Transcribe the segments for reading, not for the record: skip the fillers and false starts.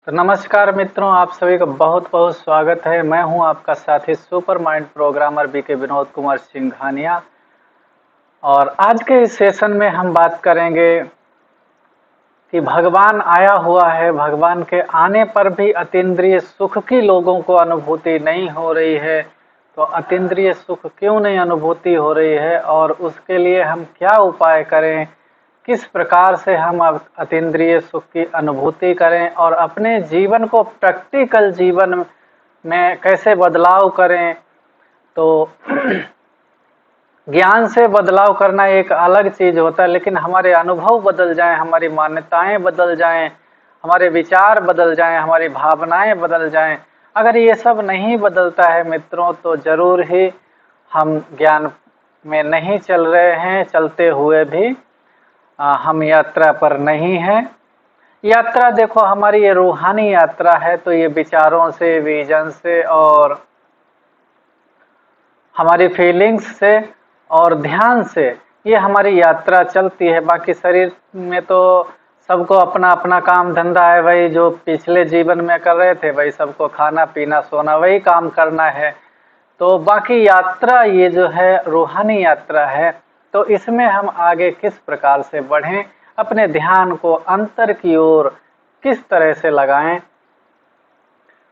तो नमस्कार मित्रों, आप सभी का बहुत बहुत स्वागत है। मैं हूं आपका साथी super mind programmer BK Vinod Kumar Singhania. और आज के इस सेशन में हम बात करेंगे कि भगवान आया हुआ है, भगवान के आने पर भी अतीन्द्रिय सुख की लोगों को अनुभूति नहीं हो रही है। तो अतीन्द्रिय सुख क्यों नहीं अनुभूति हो रही है और उसके लिए हम क्या उपाय करें, किस प्रकार से हम अतीन्द्रिय सुख की अनुभूति करें और अपने जीवन को प्रैक्टिकल जीवन में कैसे बदलाव करें। तो ज्ञान से बदलाव करना एक अलग चीज होता है, लेकिन हमारे अनुभव बदल जाएं, हमारी मान्यताएं बदल जाएं, हमारे विचार बदल जाएं, हमारी भावनाएं बदल जाएं, अगर ये सब नहीं बदलता है मित्रों, तो जरूर ही हम ज्ञान में नहीं चल रहे हैं। चलते हुए भी हम यात्रा पर नहीं है। यात्रा देखो, हमारी ये रूहानी यात्रा है, तो ये विचारों से, विजन से और हमारी फीलिंग्स से और ध्यान से ये हमारी यात्रा चलती है। बाकी शरीर में तो सबको अपना अपना काम धंधा है, वही जो पिछले जीवन में कर रहे थे वही सबको खाना पीना सोना वही काम करना है। तो बाकी यात्रा ये जो है रूहानी यात्रा है, तो इसमें हम आगे किस प्रकार से बढ़ें, अपने ध्यान को अंतर की ओर किस तरह से लगाएं।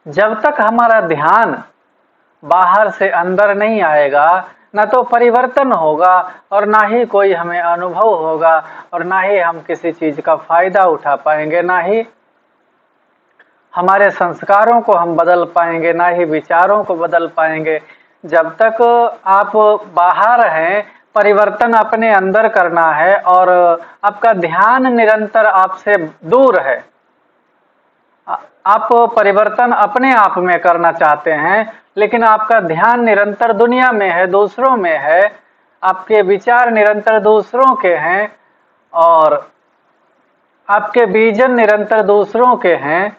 जब तक हमारा ध्यान बाहर से अंदर नहीं आएगा, ना तो परिवर्तन होगा और ना ही कोई हमें अनुभव होगा और ना ही हम किसी चीज का फायदा उठा पाएंगे, ना ही हमारे संस्कारों को हम बदल पाएंगे, ना ही विचारों को बदल पाएंगे। जब तक आप बाहर हैं, परिवर्तन अपने अंदर करना है और आपका ध्यान निरंतर आपसे दूर है। आप परिवर्तन अपने आप में करना चाहते हैं, लेकिन आपका ध्यान निरंतर दुनिया में है, दूसरों में है, आपके विचार निरंतर दूसरों के हैं और आपके विजन निरंतर दूसरों के हैं।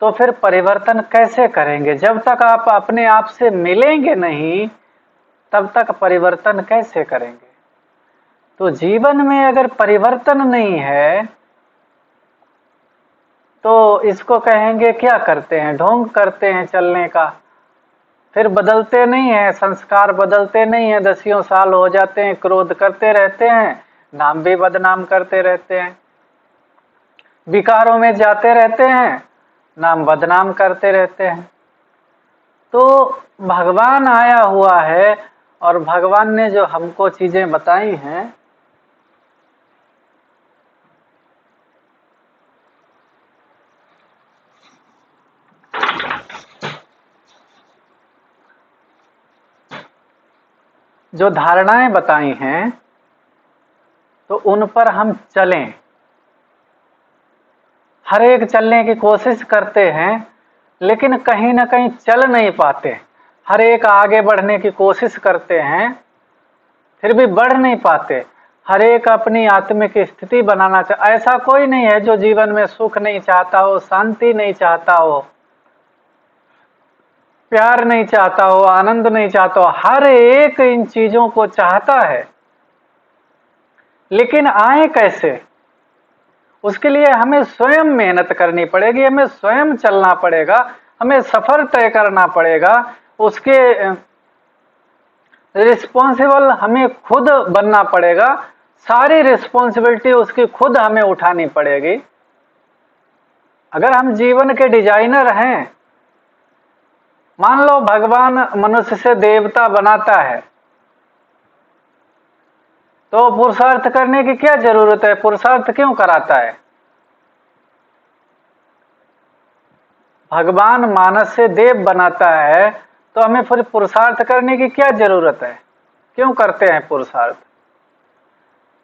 तो फिर परिवर्तन कैसे करेंगे? जब तक आप अपने आप से मिलेंगे नहीं, तब तक परिवर्तन कैसे करेंगे? तो जीवन में अगर परिवर्तन नहीं है तो इसको कहेंगे क्या करते हैं, ढोंग करते हैं चलने का। फिर बदलते नहीं है, संस्कार बदलते नहीं है, 10 साल हो जाते हैं, क्रोध करते रहते हैं, नाम भी बदनाम करते रहते हैं, विकारों में जाते रहते हैं, नाम बदनाम करते रहते हैं। तो भगवान आया हुआ है और भगवान ने जो हमको चीजें बताई हैं, जो धारणाएं बताई हैं, तो उन पर हम चलें। हर एक चलने की कोशिश करते हैं, लेकिन कहीं ना कहीं चल नहीं पाते। हर एक आगे बढ़ने की कोशिश करते हैं, फिर भी बढ़ नहीं पाते। हर एक अपनी आत्मिक स्थिति बनाना चाहता। ऐसा कोई नहीं है जो जीवन में सुख नहीं चाहता हो, शांति नहीं चाहता हो, प्यार नहीं चाहता हो, आनंद नहीं चाहता हो। हर एक इन चीजों को चाहता है, लेकिन आए कैसे? उसके लिए हमें स्वयं मेहनत करनी पड़ेगी, हमें स्वयं चलना पड़ेगा, हमें सफर तय करना पड़ेगा। उसके रिस्पॉन्सिबल हमें खुद बनना पड़ेगा, सारी रिस्पॉन्सिबिलिटी उसकी खुद हमें उठानी पड़ेगी। अगर हम जीवन के डिजाइनर हैं, मान लो भगवान मनुष्य से देवता बनाता है, तो पुरुषार्थ करने की क्या जरूरत है? पुरुषार्थ क्यों कराता है? भगवान मानस से देव बनाता है, तो हमें फिर पुरुषार्थ करने की क्या जरूरत है? क्यों करते हैं पुरुषार्थ?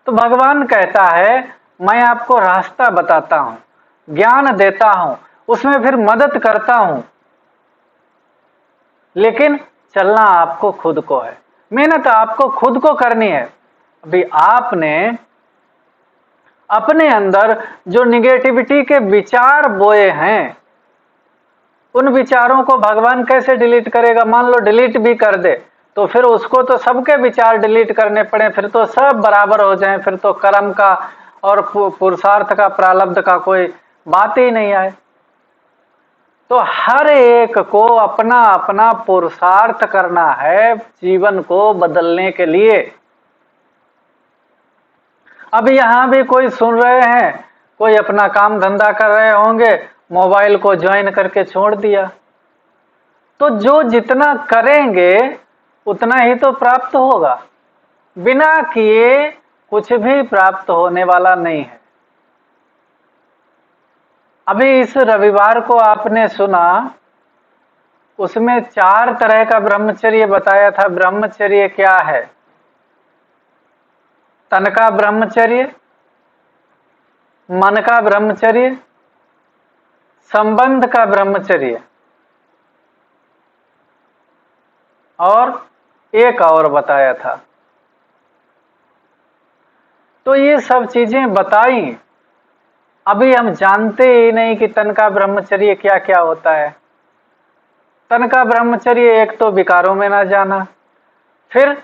तो भगवान कहता है मैं आपको रास्ता बताता हूं, ज्ञान देता हूं, उसमें फिर मदद करता हूं, लेकिन चलना आपको खुद को है, मेहनत आपको खुद को करनी है। अभी आपने अपने अंदर जो निगेटिविटी के विचार बोए हैं, उन विचारों को भगवान कैसे डिलीट करेगा? मान लो डिलीट भी कर दे, तो फिर उसको तो सबके विचार डिलीट करने पड़े, फिर तो सब बराबर हो जाएं, फिर तो कर्म का और पुरुषार्थ का, प्रारब्ध का कोई बात ही नहीं आए। तो हर एक को अपना अपना पुरुषार्थ करना है जीवन को बदलने के लिए। अब यहां भी कोई सुन रहे हैं, कोई अपना काम धंधा कर रहे होंगे, मोबाइल को ज्वाइन करके छोड़ दिया। तो जो जितना करेंगे उतना ही तो प्राप्त होगा, बिना किए कुछ भी प्राप्त होने वाला नहीं है। अभी इस रविवार को आपने सुना, उसमें 4 तरह का ब्रह्मचर्य बताया था। ब्रह्मचर्य क्या है? तन का ब्रह्मचर्य, मन का ब्रह्मचर्य, संबंध का ब्रह्मचर्य, और एक और बताया था। तो ये सब चीजें बताई, अभी हम जानते ही नहीं कि तन का ब्रह्मचर्य क्या क्या होता है। तन का ब्रह्मचर्य एक तो विकारों में ना जाना, फिर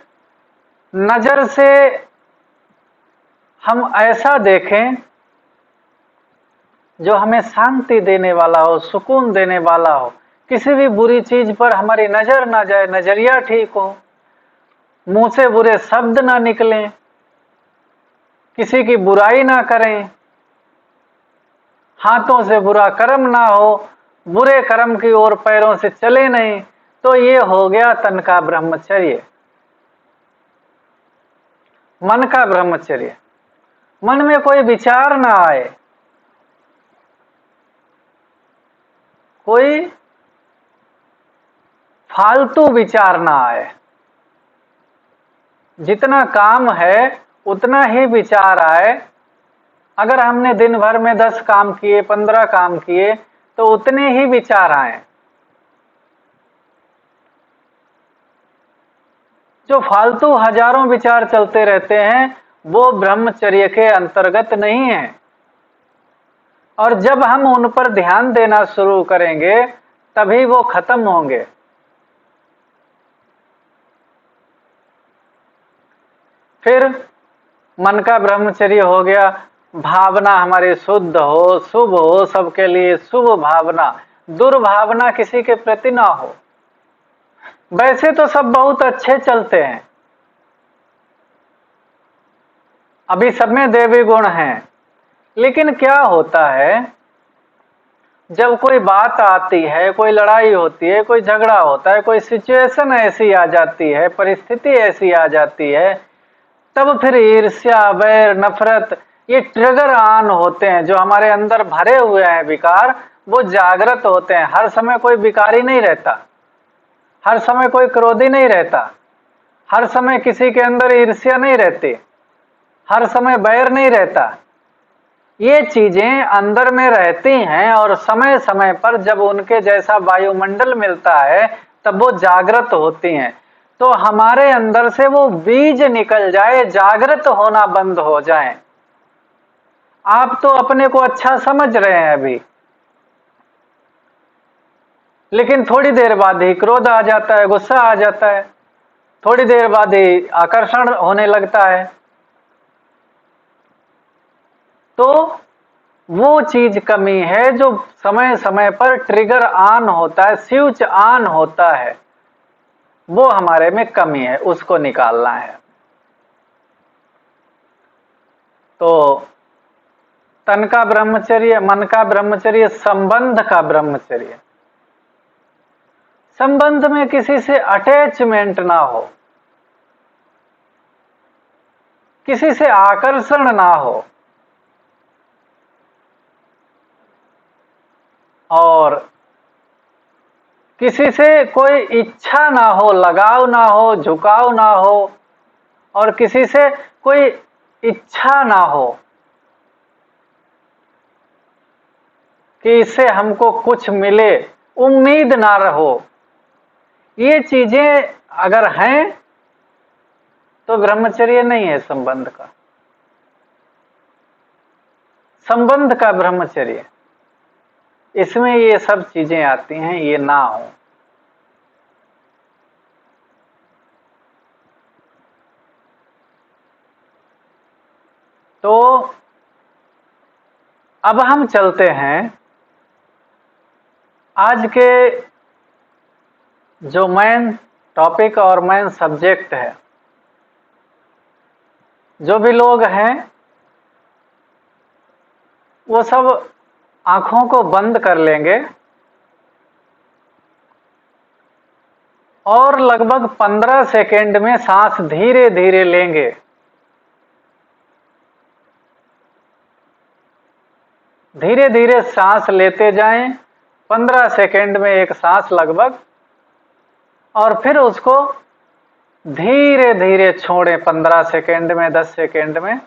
नजर से हम ऐसा देखें जो हमें शांति देने वाला हो, सुकून देने वाला हो। किसी भी बुरी चीज पर हमारी नजर ना जाए, नजरिया ठीक हो, मुंह से बुरे शब्द ना निकलें, किसी की बुराई ना करें, हाथों से बुरा कर्म ना हो, बुरे कर्म की ओर पैरों से चले नहीं। तो ये हो गया तन का ब्रह्मचर्य। मन का ब्रह्मचर्य, मन में कोई विचार ना आए, कोई फालतू विचार ना आए, जितना काम है उतना ही विचार आए। अगर हमने दिन भर में 10 काम किए, 15 काम किए, तो उतने ही विचार आए। जो फालतू हजारों विचार चलते रहते हैं वो ब्रह्मचर्य के अंतर्गत नहीं है। और जब हम उन पर ध्यान देना शुरू करेंगे तभी वो खत्म होंगे। फिर मन का ब्रह्मचर्य हो गया, भावना हमारी शुद्ध हो, शुभ हो, सबके लिए शुभ भावना, दुर्भावना किसी के प्रति ना हो। वैसे तो सब बहुत अच्छे चलते हैं, अभी सब में देवी गुण हैं, लेकिन क्या होता है जब कोई बात आती है, कोई लड़ाई होती है, कोई झगड़ा होता है, कोई सिचुएशन ऐसी आ जाती है, परिस्थिति ऐसी आ जाती है, तब फिर ईर्ष्या, वैर, नफरत, ये ट्रिगर ऑन होते हैं। जो हमारे अंदर भरे हुए हैं विकार, वो जागृत होते हैं। हर समय कोई विकारी नहीं रहता, हर समय कोई क्रोधी नहीं रहता, हर समय किसी के अंदर ईर्ष्या नहीं रहती, हर समय बैर नहीं रहता। ये चीजें अंदर में रहती हैं और समय समय पर जब उनके जैसा वायुमंडल मिलता है तब वो जागृत होती हैं। तो हमारे अंदर से वो बीज निकल जाए, जागृत होना बंद हो जाए। आप तो अपने को अच्छा समझ रहे हैं अभी, लेकिन थोड़ी देर बाद ही क्रोध आ जाता है, गुस्सा आ जाता है, थोड़ी देर बाद ही आकर्षण होने लगता है। तो वो चीज कमी है जो समय समय पर ट्रिगर ऑन होता है, स्विच ऑन होता है, वो हमारे में कमी है, उसको निकालना है। तो तन का ब्रह्मचर्य, मन का ब्रह्मचर्य, संबंध का ब्रह्मचर्य। संबंध में किसी से अटैचमेंट ना हो, किसी से आकर्षण ना हो, और किसी से कोई इच्छा ना हो, लगाव ना हो, झुकाव ना हो, और किसी से कोई इच्छा ना हो कि इससे हमको कुछ मिले, उम्मीद ना रहो। ये चीजें अगर हैं तो ब्रह्मचर्य नहीं है संबंध का। संबंध का ब्रह्मचर्य, इसमें ये सब चीजें आती हैं, ये ना हो। तो अब हम चलते हैं आज के जो मेन टॉपिक और मेन सब्जेक्ट है, जो भी लोग हैं वो सब आंखों को बंद कर लेंगे और लगभग 15 सेकेंड में सांस धीरे धीरे लेंगे। धीरे धीरे सांस लेते जाएं, 15 सेकेंड में एक सांस लगभग, और फिर उसको धीरे धीरे छोड़ें 15 सेकेंड में, 10 सेकेंड में।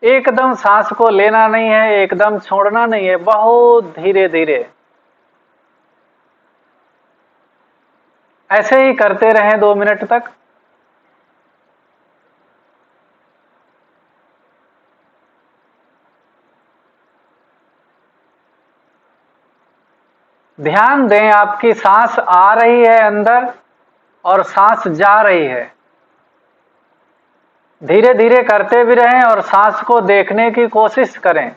एकदम सांस को लेना नहीं है, एकदम छोड़ना नहीं है, बहुत धीरे धीरे। ऐसे ही करते रहें 2 मिनट तक। ध्यान दें आपकी सांस आ रही है अंदर और सांस जा रही है। धीरे धीरे करते भी रहें और सांस को देखने की कोशिश करें।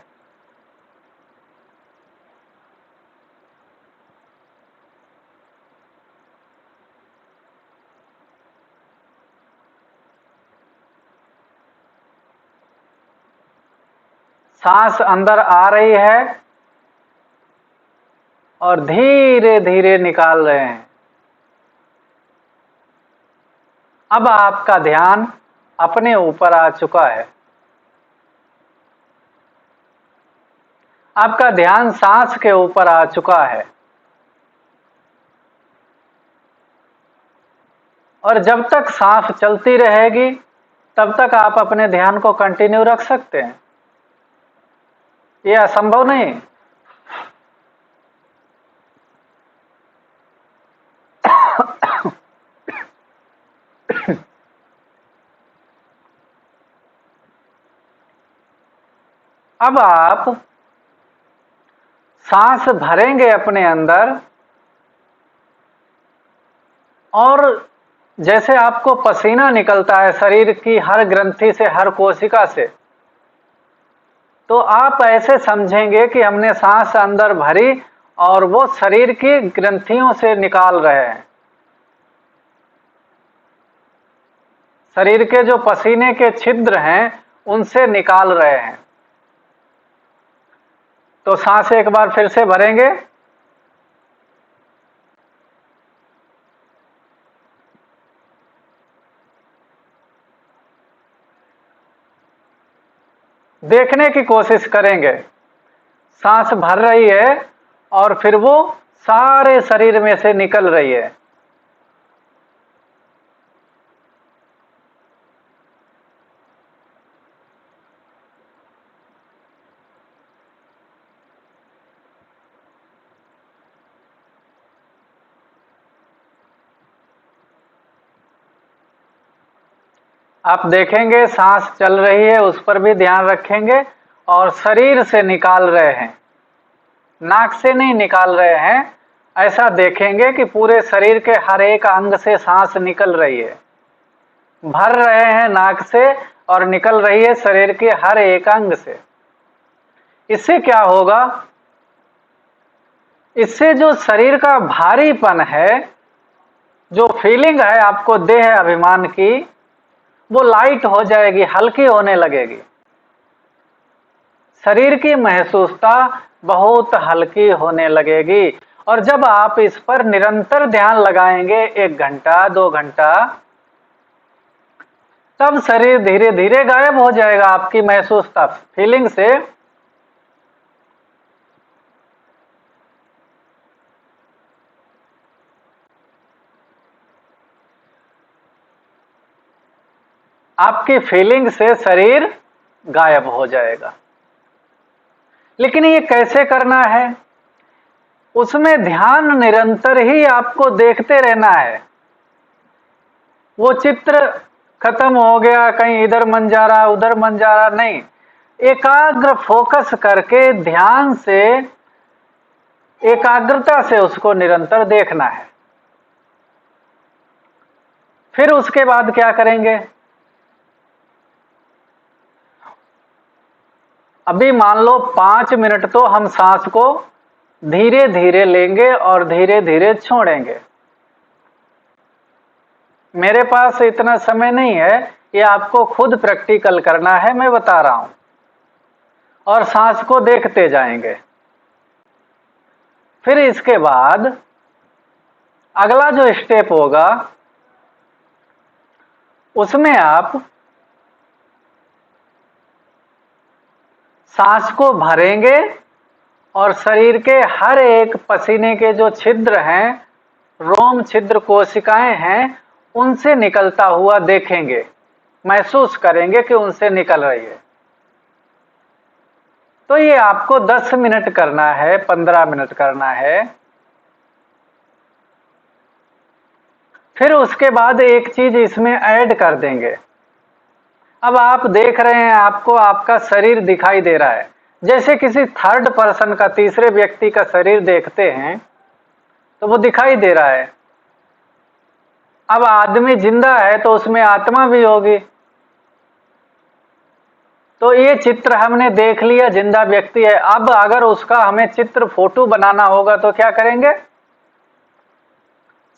सांस अंदर आ रही है और धीरे धीरे निकाल रहे हैं। अब आपका ध्यान अपने ऊपर आ चुका है। आपका ध्यान सांस के ऊपर आ चुका है और जब तक सांस चलती रहेगी तब तक आप अपने ध्यान को कंटिन्यू रख सकते हैं। यह असंभव नहीं। अब आप सांस भरेंगे अपने अंदर और जैसे आपको पसीना निकलता है शरीर की हर ग्रंथि से, हर कोशिका से, तो आप ऐसे समझेंगे कि हमने सांस अंदर भरी और वो शरीर की ग्रंथियों से निकाल रहे हैं। शरीर के जो पसीने के छिद्र हैं उनसे निकाल रहे हैं। तो सांस एक बार फिर से भरेंगे, देखने की कोशिश करेंगे सांस भर रही है और फिर वो सारे शरीर में से निकल रही है। आप देखेंगे सांस चल रही है, उस पर भी ध्यान रखेंगे और शरीर से निकाल रहे हैं, नाक से नहीं निकाल रहे हैं। ऐसा देखेंगे कि पूरे शरीर के हर एक अंग से सांस निकल रही है। भर रहे हैं नाक से और निकल रही है शरीर के हर एक अंग से। इससे क्या होगा? इससे जो शरीर का भारीपन है, जो फीलिंग है आपको देह अभिमान की, वो लाइट हो जाएगी, हल्की होने लगेगी। शरीर की महसूसता बहुत हल्की होने लगेगी। और जब आप इस पर निरंतर ध्यान लगाएंगे 1 घंटा 2 घंटा, तब शरीर धीरे धीरे गायब हो जाएगा आपकी महसूसता, फीलिंग से। आपकी फीलिंग से शरीर गायब हो जाएगा। लेकिन ये कैसे करना है? उसमें ध्यान निरंतर ही आपको देखते रहना है। वो चित्र खत्म हो गया, कहीं इधर मन जा रहा उधर मन जा रहा, नहीं। एकाग्र फोकस करके ध्यान से, एकाग्रता से उसको निरंतर देखना है। फिर उसके बाद क्या करेंगे? अभी मान लो 5 मिनट तो हम सांस को धीरे धीरे लेंगे और धीरे धीरे छोड़ेंगे। मेरे पास इतना समय नहीं है, ये आपको खुद प्रैक्टिकल करना है, मैं बता रहा हूं। और सांस को देखते जाएंगे। फिर इसके बाद अगला जो स्टेप होगा उसमें आप सांस को भरेंगे और शरीर के हर एक पसीने के जो छिद्र हैं, रोम छिद्र कोशिकाएं हैं, उनसे निकलता हुआ देखेंगे, महसूस करेंगे कि उनसे निकल रही है। तो ये आपको 10 मिनट करना है, 15 मिनट करना है। फिर उसके बाद एक चीज इसमें ऐड कर देंगे। अब आप देख रहे हैं, आपको आपका शरीर दिखाई दे रहा है, जैसे किसी थर्ड पर्सन का, तीसरे व्यक्ति का शरीर देखते हैं तो वो दिखाई दे रहा है। अब आदमी जिंदा है तो उसमें आत्मा भी होगी। तो ये चित्र हमने देख लिया, जिंदा व्यक्ति है। अब अगर उसका हमें चित्र, फोटो बनाना होगा तो क्या करेंगे?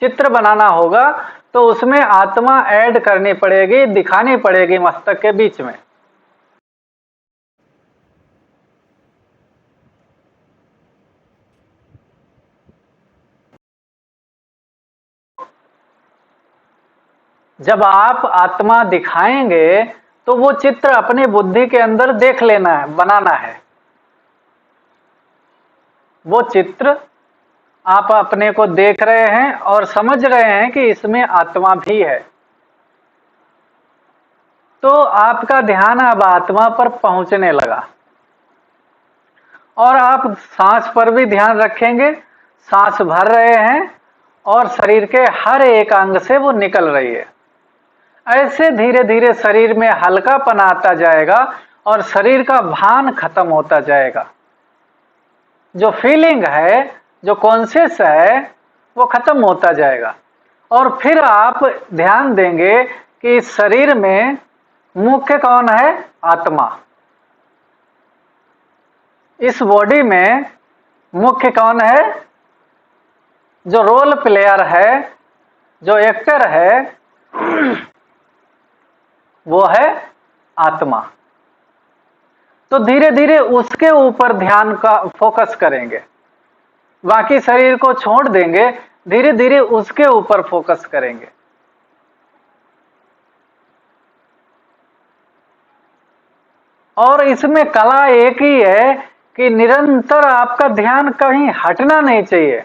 चित्र बनाना होगा तो उसमें आत्मा ऐड करनी पड़ेगी, दिखानी पड़ेगी मस्तक के बीच में। जब आप आत्मा दिखाएंगे तो वो चित्र अपनी बुद्धि के अंदर देख लेना है, बनाना है। वो चित्र आप अपने को देख रहे हैं और समझ रहे हैं कि इसमें आत्मा भी है। तो आपका ध्यान अब आत्मा पर पहुंचने लगा और आप सांस पर भी ध्यान रखेंगे। सांस भर रहे हैं और शरीर के हर एक अंग से वो निकल रही है। ऐसे धीरे धीरे शरीर में हल्कापन आता जाएगा और शरीर का भान खत्म होता जाएगा। जो फीलिंग है, जो कॉन्शियस है, वो खत्म होता जाएगा। और फिर आप ध्यान देंगे कि इस शरीर में मुख्य कौन है? आत्मा। इस बॉडी में मुख्य कौन है? जो रोल प्लेयर है, जो एक्टर है, वो है आत्मा। तो धीरे धीरे उसके ऊपर ध्यान का फोकस करेंगे, बाकी शरीर को छोड़ देंगे, धीरे धीरे उसके ऊपर फोकस करेंगे। और इसमें कला एक ही है कि निरंतर आपका ध्यान कहीं हटना नहीं चाहिए।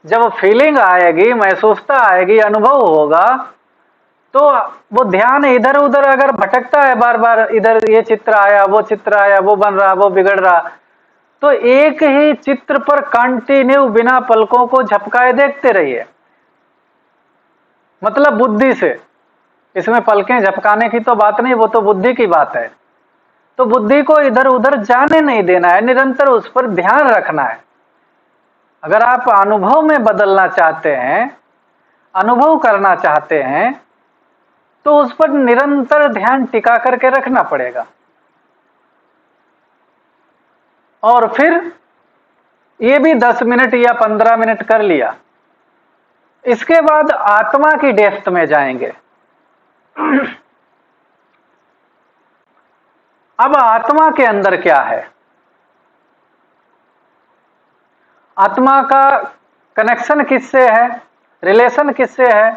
जब फीलिंग आएगी, महसूसता आएगी, अनुभव होगा, तो वो ध्यान इधर उधर अगर भटकता है, बार बार इधर ये चित्र आया, वो चित्र आया, वो बन रहा, वो बिगड़ रहा, तो एक ही चित्र पर कंटिन्यू बिना पलकों को झपकाए देखते रहिए। मतलब बुद्धि से। इसमें पलकें झपकाने की तो बात नहीं, वो तो बुद्धि की बात है। तो बुद्धि को इधर उधर जाने नहीं देना है, निरंतर उस पर ध्यान रखना है। अगर आप अनुभव में बदलना चाहते हैं, अनुभव करना चाहते हैं, तो उस पर निरंतर ध्यान टिका करके रखना पड़ेगा। और फिर ये भी 10 मिनट या 15 मिनट कर लिया। इसके बाद आत्मा की डेप्थ में जाएंगे। अब आत्मा के अंदर क्या है? आत्मा का कनेक्शन किससे है, रिलेशन किससे है,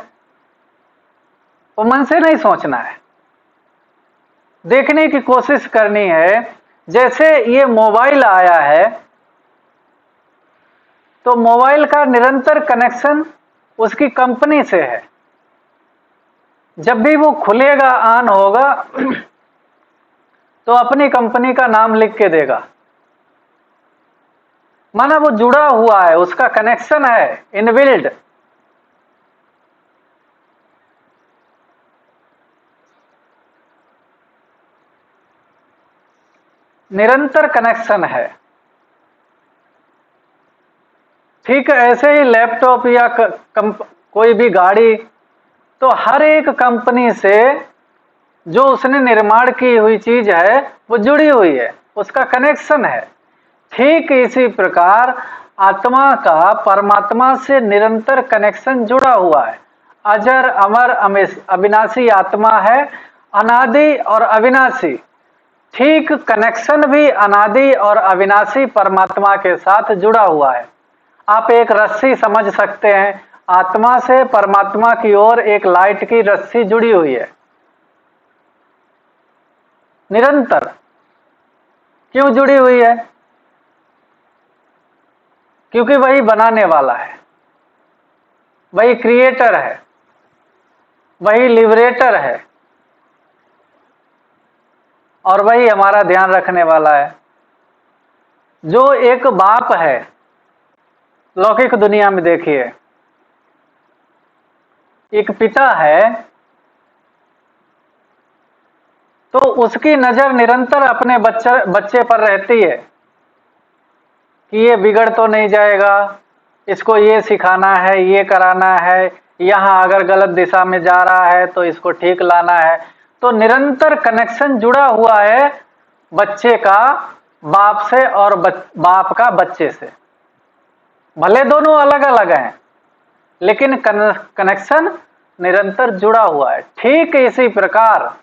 वो मन से नहीं सोचना है, देखने की कोशिश करनी है। जैसे ये मोबाइल आया है तो मोबाइल का निरंतर कनेक्शन उसकी कंपनी से है। जब भी वो खुलेगा, ऑन होगा, तो अपनी कंपनी का नाम लिख के देगा, माना वो जुड़ा हुआ है, उसका कनेक्शन है इनबिल्ड। निरंतर कनेक्शन है। ठीक ऐसे ही लैपटॉप या कोई भी गाड़ी, तो हर एक कंपनी से जो उसने निर्माण की हुई चीज है वो जुड़ी हुई है, उसका कनेक्शन है। ठीक इसी प्रकार आत्मा का परमात्मा से निरंतर कनेक्शन जुड़ा हुआ है। अजर अमर अविनाशी आत्मा है, अनादि और अविनाशी। ठीक कनेक्शन भी अनादि और अविनाशी परमात्मा के साथ जुड़ा हुआ है। आप एक रस्सी समझ सकते हैं, आत्मा से परमात्मा की ओर एक लाइट की रस्सी जुड़ी हुई है निरंतर। क्यों जुड़ी हुई है? क्योंकि वही बनाने वाला है, वही क्रिएटर है, वही लिबरेटर है और वही हमारा ध्यान रखने वाला है। जो एक बाप है, लौकिक दुनिया में देखिए, एक पिता है तो उसकी नजर निरंतर अपने बच्चे पर रहती है कि ये बिगड़ तो नहीं जाएगा, इसको ये सिखाना है, ये कराना है, यहाँ अगर गलत दिशा में जा रहा है तो इसको ठीक लाना है। तो निरंतर कनेक्शन जुड़ा हुआ है बच्चे का बाप से और बाप का बच्चे से। भले दोनों अलग अलग हैं लेकिन कनेक्शन निरंतर जुड़ा हुआ है। ठीक इसी प्रकार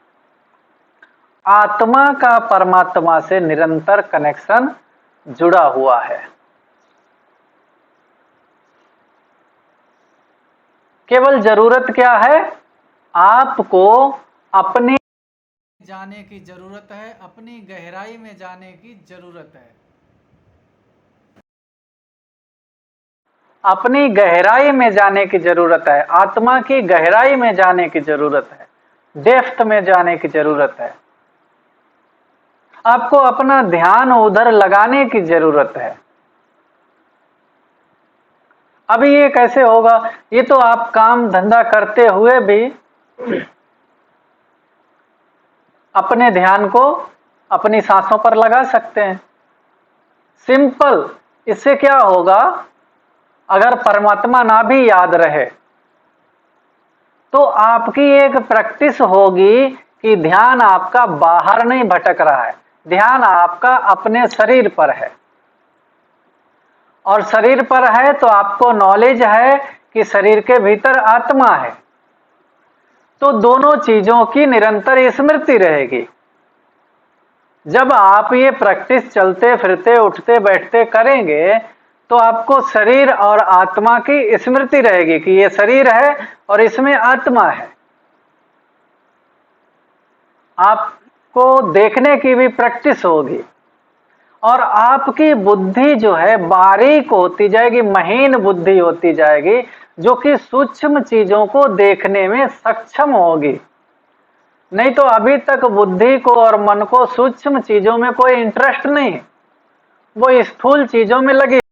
आत्मा का परमात्मा से निरंतर कनेक्शन जुड़ा हुआ है। केवल जरूरत क्या है? आपको अपनी जाने की जरूरत है, अपनी गहराई में जाने की जरूरत है। अपनी गहराई में जाने की जरूरत है, आत्मा की गहराई में जाने की जरूरत है, डेप्थ में जाने की जरूरत है। आपको अपना ध्यान उधर लगाने की जरूरत है। अभी ये कैसे होगा? ये तो आप काम धंधा करते हुए भी अपने ध्यान को अपनी सांसों पर लगा सकते हैं। सिंपल। इससे क्या होगा? अगर परमात्मा ना भी याद रहे तो आपकी एक प्रैक्टिस होगी कि ध्यान आपका बाहर नहीं भटक रहा है, ध्यान आपका अपने शरीर पर है। और शरीर पर है तो आपको नॉलेज है कि शरीर के भीतर आत्मा है, तो दोनों चीजों की निरंतर स्मृति रहेगी। जब आप ये प्रैक्टिस चलते फिरते उठते बैठते करेंगे तो आपको शरीर और आत्मा की स्मृति रहेगी कि ये शरीर है और इसमें आत्मा है। आपको देखने की भी प्रैक्टिस होगी और आपकी बुद्धि जो है बारीक होती जाएगी, महीन बुद्धि होती जाएगी, जो कि सूक्ष्म चीजों को देखने में सक्षम होगी। नहीं तो अभी तक बुद्धि को और मन को सूक्ष्म चीजों में कोई इंटरेस्ट नहीं, वो स्थूल चीजों में लगी